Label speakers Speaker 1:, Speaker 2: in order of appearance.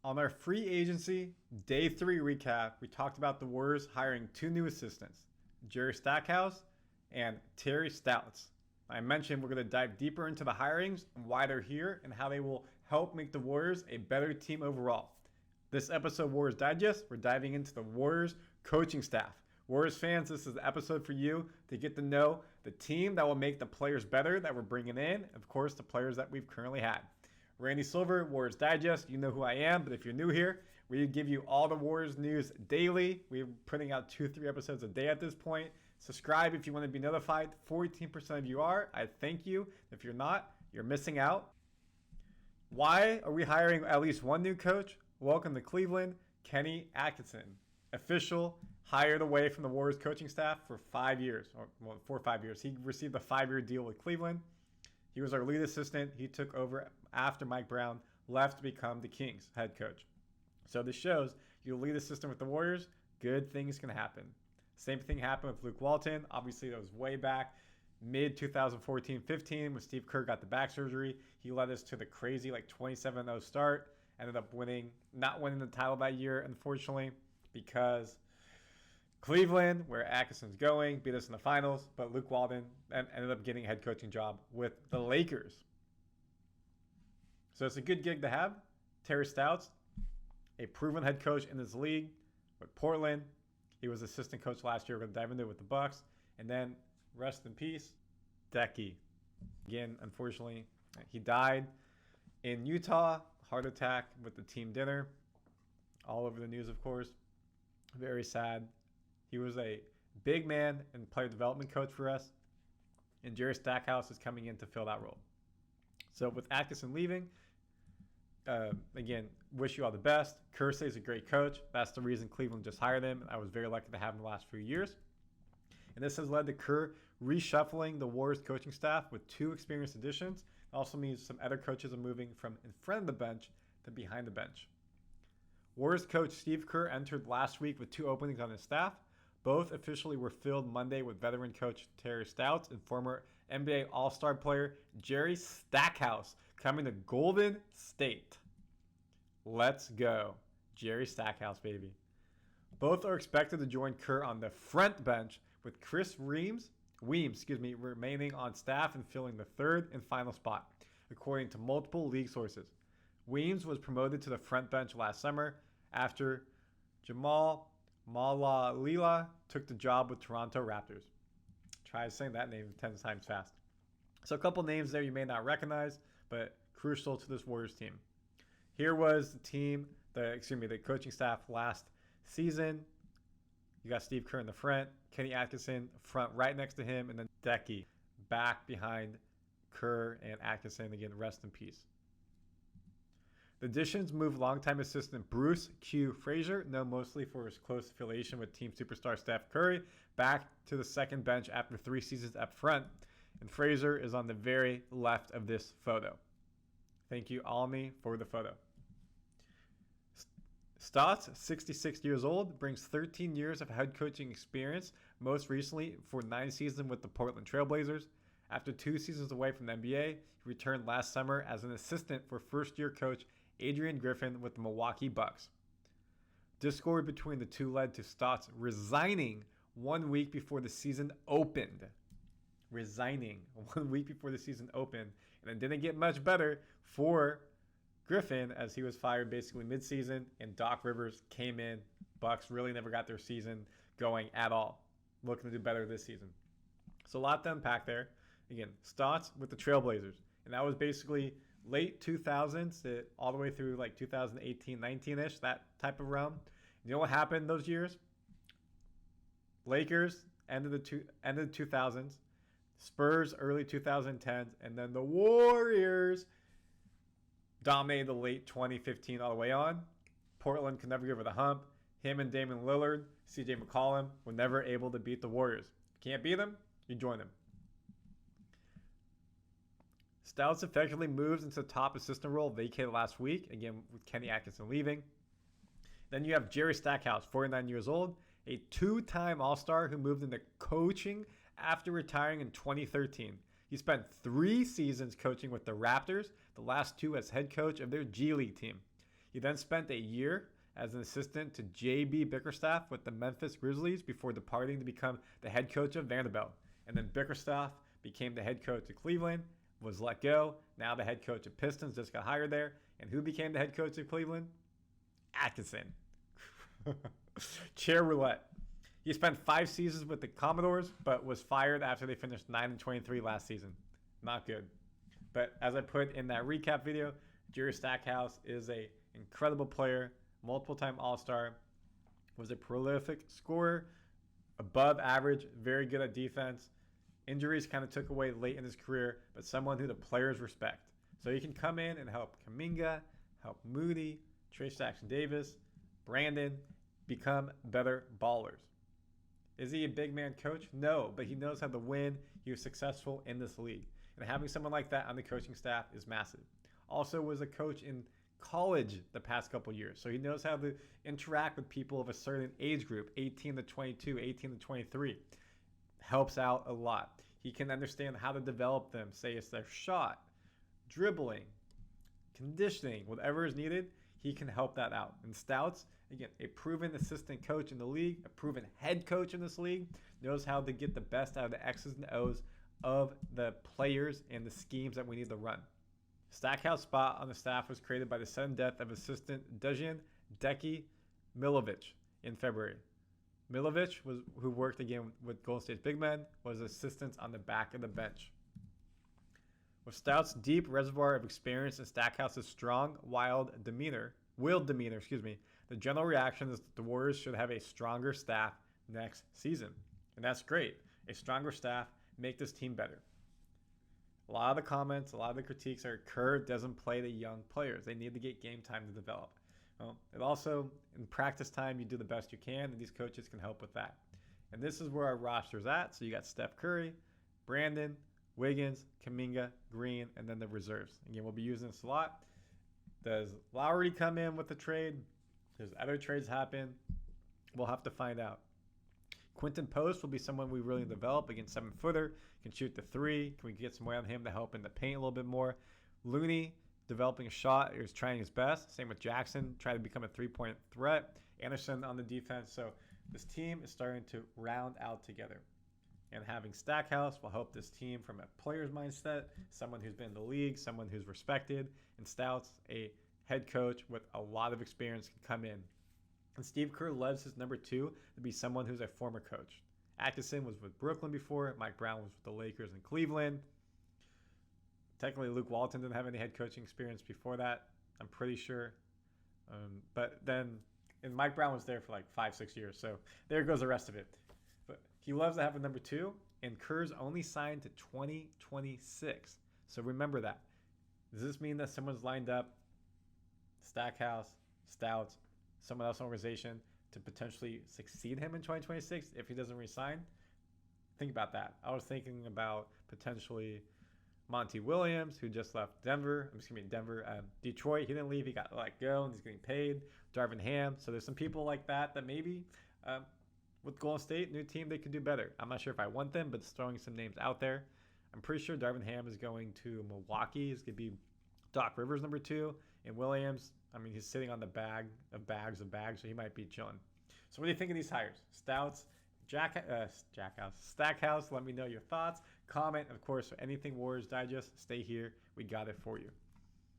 Speaker 1: On our free agency day 3 recap, we talked about the Warriors hiring 2 new assistants, Jerry Stackhouse and Terry Stotts. I mentioned we're going to dive deeper into the hirings and why they're here and how they will help make the Warriors a better team overall. This episode, Warriors Digest, we're diving into the Warriors coaching staff. Warriors fans, this is the episode for you to get to know the team that will make the players better that we're bringing in, of course, the players that we've currently had. Randy Silver, Warriors Digest. You know who I am, but if you're new here, we give you all the Warriors news daily. We're putting out 2-3 episodes a day at this point. Subscribe if you want to be notified. 14% of you are. I thank you. If you're not, you're missing out. Why are we hiring at least one new coach? Welcome to Cleveland, Kenny Atkinson. Official, hired away from the Warriors coaching staff for 5 years, or 4 or 5 years. He received a 5-year deal with Cleveland. He was our lead assistant. He took over after Mike Brown left to become the Kings head coach. So this shows you're lead assistant with the Warriors, good things can happen. Same thing happened with Luke Walton. Obviously, that was way back, mid 2014-15 when Steve Kerr got the back surgery. He led us to the crazy 27-0 start. Ended up not winning the title that year, unfortunately, because Cleveland, where Atkinson's going, beat us in the finals, but Luke Walton ended up getting a head coaching job with the Lakers. So it's a good gig to have. Terry Stotts, a proven head coach in this league with Portland. He was assistant coach last year. We're going to dive into it with the Bucks. And then, rest in peace, Deki. Again, unfortunately, he died in Utah. Heart attack with the team dinner. All over the news, of course. Very sad. He was a big man and player development coach for us. And Jerry Stackhouse is coming in to fill that role. So with Atkinson leaving, again, wish you all the best. Kersey is a great coach. That's the reason Cleveland just hired him. I was very lucky to have him the last few years. And this has led to Kerr reshuffling the Warriors coaching staff with 2 experienced additions. It also means some other coaches are moving from in front of the bench to behind the bench. Warriors coach Steve Kerr entered last week with 2 openings on his staff. Both officially were filled Monday with veteran coach Terry Stotts and former NBA All-Star player Jerry Stackhouse coming to Golden State. Let's go. Jerry Stackhouse, baby. Both are expected to join Kerr on the front bench with Chris Weems, remaining on staff and filling the 3rd and final spot, according to multiple league sources. Weems was promoted to the front bench last summer after Jamal Malalila took the job with Toronto Raptors. Try saying that name 10 times fast. So a couple names there you may not recognize, but crucial to this Warriors team. Here was the coaching staff last season. You got Steve Kerr in the front, Kenny Atkinson front right next to him, and then Deki back behind Kerr and Atkinson. Again, rest in peace. The additions moved longtime assistant Bruce Q. Frazier, known mostly for his close affiliation with team superstar Steph Curry, back to the second bench after 3 seasons up front. And Frazier is on the very left of this photo. Thank you, Almy, for the photo. Stotts, 66 years old, brings 13 years of head coaching experience, most recently for 9 seasons with the Portland Trail Blazers. After 2 seasons away from the NBA, he returned last summer as an assistant for first-year coach Adrian Griffin with the Milwaukee Bucks. Discord between the two led to Stotts resigning 1 week before the season opened. And it didn't get much better for Griffin as he was fired basically midseason, and Doc Rivers came in. Bucks really never got their season going at all. Looking to do better this season. So a lot to unpack there. Again, Stotts with the Trailblazers. And that was basically late 2000s all the way through 2018, 19-ish, that type of realm. You know what happened those years? Lakers, end of the 2000s. Spurs, early 2010s. And then the Warriors dominated the late 2015 all the way on. Portland could never get over the hump. Him and Damian Lillard, CJ McCollum were never able to beat the Warriors. Can't beat them? You join them. Stotts effectively moves into the top assistant role vacated last week, again with Kenny Atkinson leaving. Then you have Jerry Stackhouse, 49 years old, a 2-time All-Star who moved into coaching after retiring in 2013. He spent 3 seasons coaching with the Raptors, the last 2 as head coach of their G League team. He then spent a year as an assistant to J.B. Bickerstaff with the Memphis Grizzlies before departing to become the head coach of Vanderbilt. And then Bickerstaff became the head coach of Cleveland, was let go. Now the head coach of Pistons just got hired there. And who became the head coach of Cleveland? Atkinson. Chair roulette. He spent 5 seasons with the Commodores, but was fired after they finished 9-23 last season. Not good. But as I put in that recap video, Jerry Stackhouse is an incredible player, multiple-time All-Star, was a prolific scorer, above average, very good at defense. Injuries kind of took away late in his career, but someone who the players respect. So he can come in and help Kuminga, help Moody, Trace Jackson-Davis, Brandon become better ballers. Is he a big man coach? No, but he knows how to win. He was successful in this league. And having someone like that on the coaching staff is massive. Also was a coach in college the past couple years. So he knows how to interact with people of a certain age group, 18 to 22, 18 to 23. Helps out a lot. He can understand how to develop them, say it's their shot, dribbling, conditioning, whatever is needed, he can help that out. And Stotts, again, a proven assistant coach in the league, a proven head coach in this league, knows how to get the best out of the X's and O's of the players and the schemes that we need to run. Stackhouse spot on the staff was created by the sudden death of assistant Dejan, Deki, Milojevic in February. Milojevic, who worked again with Golden State's big men, was assistant on the back of the bench. With Stotts' deep reservoir of experience and Stackhouse's strong, willed demeanor, the general reaction is that the Warriors should have a stronger staff next season. And that's great. A stronger staff make this team better. A lot of the comments, a lot of the critiques are Kerr doesn't play the young players. They need to get game time to develop. Well, it also, in practice time, you do the best you can, and these coaches can help with that. And this is where our roster's at. So you got Steph Curry, Brandon, Wiggins, Kuminga, Green, and then the reserves. Again, we'll be using this a lot. Does Lowry come in with the trade? Does other trades happen? We'll have to find out. Quinton Post will be someone we really develop. Again, 7-footer, can shoot the 3. Can we get some weight on him to help in the paint a little bit more? Looney, developing a shot, is trying his best. Same with Jackson, trying to become a 3-point threat. Anderson on the defense. So this team is starting to round out together. And having Stackhouse will help this team from a player's mindset, someone who's been in the league, someone who's respected. And Stotts, a head coach with a lot of experience, can come in. And Steve Kerr loves his number 2 to be someone who's a former coach. Atkinson was with Brooklyn before. Mike Brown was with the Lakers and Cleveland. Technically, Luke Walton didn't have any head coaching experience before that, I'm pretty sure. And Mike Brown was there for like 5-6 years. So there goes the rest of it. But he loves to have a number 2, and Kerr's only signed to 2026. So remember that. Does this mean that someone's lined up, Stackhouse, Stotts, someone else in the organization, to potentially succeed him in 2026 if he doesn't resign? Think about that. I was thinking about potentially Monty Williams, who just left Detroit. He didn't leave. He got let go, and he's getting paid. Darvin Ham. So there's some people like that maybe with Golden State, new team, they could do better. I'm not sure if I want them, but it's throwing some names out there. I'm pretty sure Darvin Ham is going to Milwaukee. He's going to be Doc Rivers number 2. And Williams, he's sitting on the bag of bags, so he might be chilling. So what do you think of these hires? Stotts, Stackhouse, let me know your thoughts. Comment, of course, for anything Warriors Digest. Stay here. We got it for you.